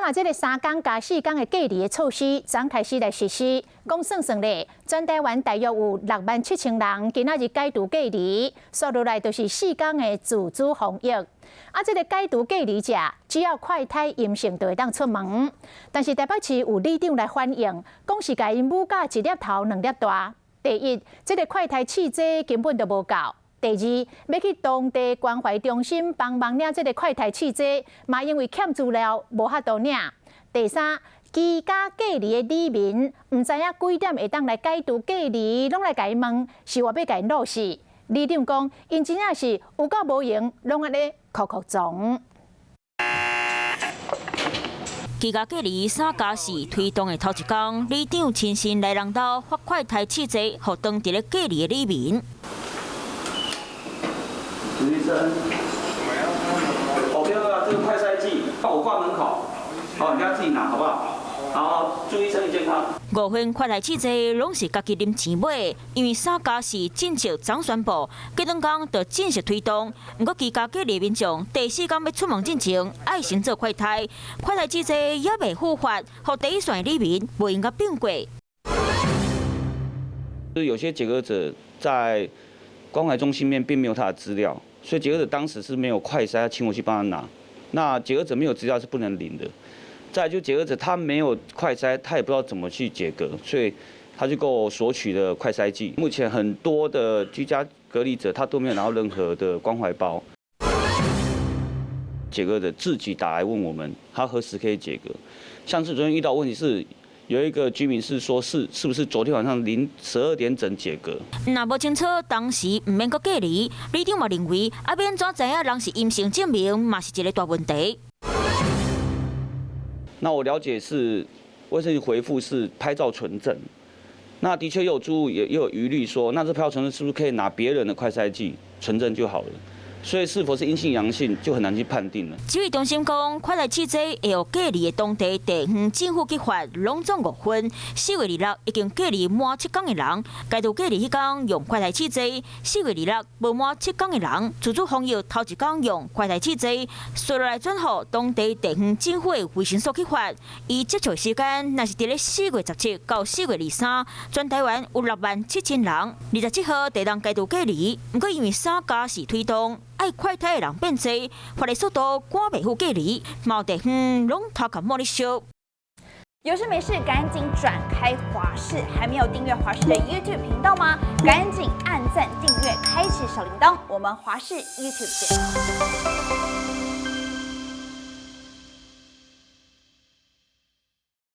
啊，这个3天加4天的隔离的措施，昨开始来实施。讲算咧，全台湾大约有67000人今仔日解除隔离，说落来就是4天的自主防疫。啊，这个解除隔离者，只要快筛阴性就会当出门。但是台北市有里长来反映，讲是甲因母甲一粒头两粒大。第一，这个快筛试剂根本就无够。 第二，要去当地关怀中心帮忙领这个快筛试剂，嘛因为欠资料无法度领。第三，居家隔离的里民唔知影几点会当来解除隔离，拢来甲伊问是我要甲因落实。里长讲，因真正是有够无用，拢安尼哭哭撞。 居家隔离3+4推动的头一天，里长亲身来人道发快筛试剂，互当地咧隔离的里民。 实习生，保镖啊，这个快筛剂，我挂门口，好，你要自己拿，好不好？然后注意身体健康。5份快筛试剂拢是家己啉钱买，因为3+4正式昨宣布，隔两天就正式推动。不过居家隔离民众第4天要出门之前，爱先做快筛，快筛试剂也未复发，互第一线的里民袂用甲变过。就是有些解隔者在 关怀中心面并没有他的资料，所以解隔者当时是没有快筛，请我去帮他拿。那解隔者没有资料是不能领的。再来就解隔者他没有快筛，他也不知道怎么去解隔，所以他就跟我索取了快筛剂。目前很多的居家隔离者他都没有拿到任何的关怀包。解隔者自己打来问我们，他何时可以解隔？像是昨天遇到问题是。 有一个居民是说是不是昨天晚上12点整解隔？若无清楚当时唔免搁隔离，里长嘛认为啊，免怎知影人是阴性证明，嘛是一个大问题。那我了解是卫生局回复是拍照存证，那的确也有诸也有疑虑说，那这拍照存证是不是可以拿别人的快筛剂存证就好了？ 所以是否是阴性阳性就很难去判定了。指挥中心讲，快来试剂会有隔离的当地地方政府计划拢总5份，4月26已经隔离满7天的人，解除隔离迄天用快来试剂；4月26无满7天的人，自主防疫头一天用快来试剂，随落来转互当地地方政府的卫生所去发。伊接触时间，若是伫咧4月17到4月23，全台湾有67000人，27号地当解除隔离，不过因为3+4推动。 爱快筛的人变多，发的速度赶袂赴隔离，某地方拢头壳摸咧烧。有事没事赶紧转开华视，还没有订阅华视的 YouTube 频道吗？赶紧按赞、订阅、开启小铃铛，我们华视 YouTube 见。